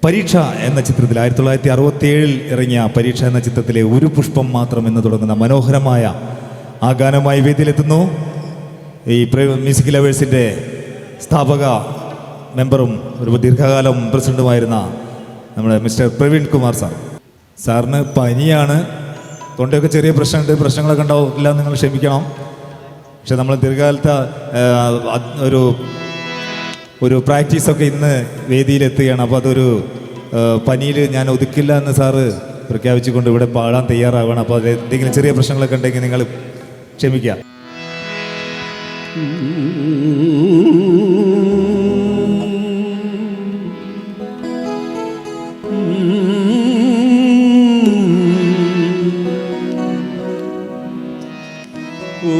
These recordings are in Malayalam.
പരീക്ഷ എന്ന ചിത്രത്തിൽ 1967 ഇറങ്ങിയ പരീക്ഷ എന്ന ചിത്രത്തിലെ ഒരു പുഷ്പം മാത്രം എന്ന് തുടങ്ങുന്ന മനോഹരമായ ആ ഗാനമായി വേദിയിലെത്തുന്നു ഈ മ്യൂസിക് ലവേഴ്സിൻ്റെ സ്ഥാപക മെമ്പറും ഒരു ദീർഘകാലം പ്രസിഡന്റുമായിരുന്ന നമ്മുടെ മിസ്റ്റർ പ്രവീൺ കുമാർ സാറിന് പനിയാണ്, തൊണ്ടയൊക്കെ ചെറിയ പ്രശ്നങ്ങളൊക്കെ ഉണ്ടാവില്ല, നിങ്ങൾ ക്ഷമിക്കണം. പക്ഷെ നമ്മൾ ദീർഘകാലത്തെ ഒരു പ്രാക്ടീസൊക്കെ ഇന്ന് വേദിയിലെത്തുകയാണ്. അപ്പോൾ അതൊരു പനിയിൽ ഞാൻ ഒതുക്കില്ല എന്ന് സാറ് പ്രഖ്യാപിച്ചുകൊണ്ട് ഇവിടെ പാടാൻ തയ്യാറാവുകയാണ്. അപ്പോൾ അത് എന്തെങ്കിലും ചെറിയ പ്രശ്നങ്ങളൊക്കെ ഉണ്ടെങ്കിൽ നിങ്ങൾ ക്ഷമിക്കുക.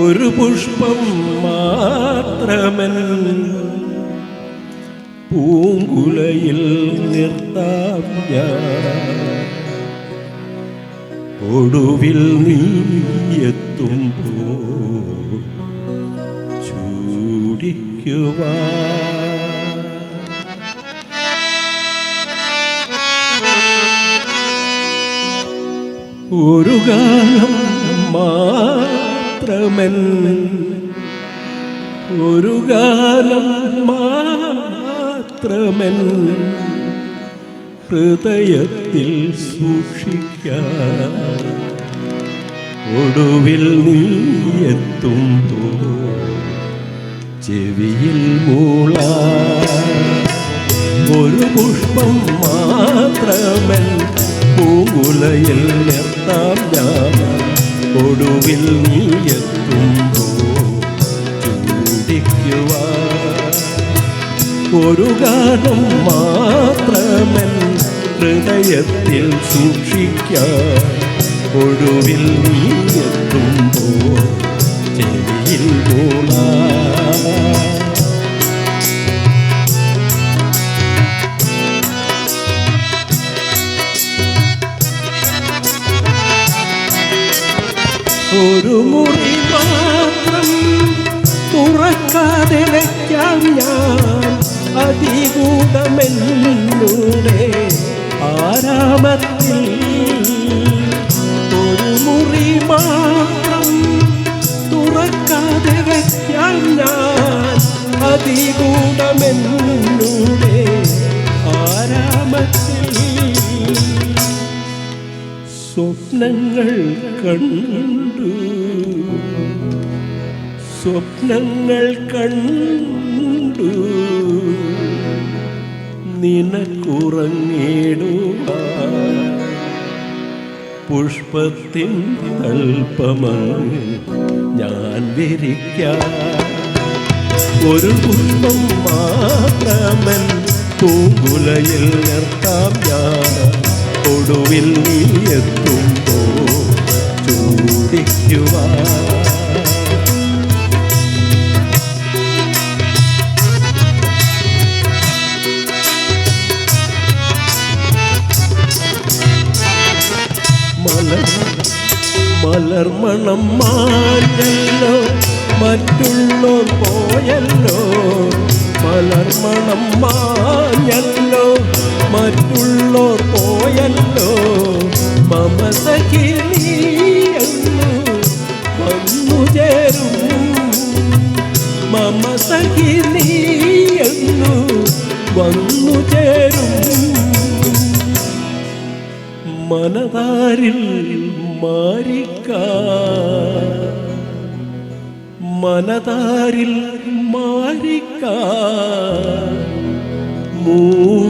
ഒരു പുഷ്പം മാത്രമൻ പൂങ്കുലയിൽ നിർത്താം ഞാൻ, ഒടുവിൽ നീ എത്തുമ്പോൾ ചൂടിക്കുവാൻ. ഒരു കാലം മാത്രമൻ, ഒരു കാലം മാത്രമൻ ഹൃദയത്തിൽ സൂക്ഷിക്കാൻ, ഒടുവിൽ നീ എത്തുമ്പോൾ ചെവിയിൽ മൂളാൻ. ഒരു പുഷ്പം മാത്രമൻ പൂങ്കുലയിൽ നിർത്താം ഞാൻ, ഒടുവിൽ നീ എത്തുമ്പോൾ ചൂടിക്കുവാൻ. ഒരു ഗാനം മാത്രമൻ ഹൃദയത്തിൽ സൂക്ഷിക്കാൻ, ഒടുവിൽ നീ എത്തുമ്പോൾ ചെവിയിൽ മൂളാൻ. ഒരു മുറി മാത്രം തുറക്കാതെ വയ്ക്കാം ഞാൻ, അതികൂടമെന്നൂടെ ആരാമത്തിൽ. ഒരു മുറി മാത്രം തുറക്കാതെ വയ്ക്കാം ഞാൻ, അതികൂടമെന്നൂടെ ആരാമത്തിൽ. സ്വപ്നങ്ങൾ കണ്ടു, സ്വപ്നങ്ങൾ കണ്ടു നിനക്കുറങ്ങിടുവാൻ, പുഷ്പത്തിൻ തൽപ്പമങ്ങ് ഞാൻ വിരിക്കാം. ഒരു പുഷ്പം മാത്രമൻ പൂങ്കുലയിൽ നിർത്താം ഞാൻ, ഒടുവിൽ നീ എത്തുമ്പോൾ ചൂടിക്കുവാൻ. മലർമണം മാഞ്ഞല്ലോ മറ്റുള്ളോർ പോയല്ലോ, മലർമണം മാഞ്ഞല്ലോ മറ്റുള്ളോർ പോയല്ലോ, മമ സഖി നീയെന്നു വന്നു ചേരും, മമ സഖി നീയെന്നു വന്നു ചേരും. മനതാരിൽ മാരിക്കാൻ, മനതാരിൽ മാരിക്കാൻ മൂടിക്കഴിഞ്ഞല്ലോ,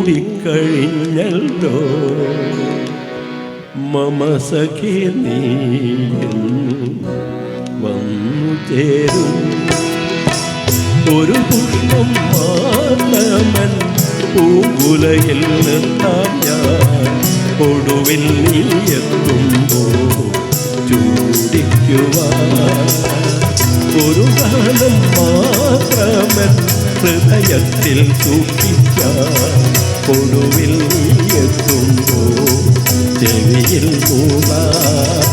മമ സഖി നീ വന്നു ചേരും. ഒരു പുഷ്പം മാത്രമൻ പൂങ്കുലയിൽ നിർത്താം ഞാൻ, ഒടുവിൽ നീ എത്തുമ്പോൾ ചൂടിക്കുവാൻ. ഒരു ഗാനം മാത്രമൻ ഹൃദയത്തിൽ സൂക്ഷിക്കാൻ, ഒടുവിൽ നീ എത്തുമ്പോൾ ചെവിയിൽ മൂളാൻ.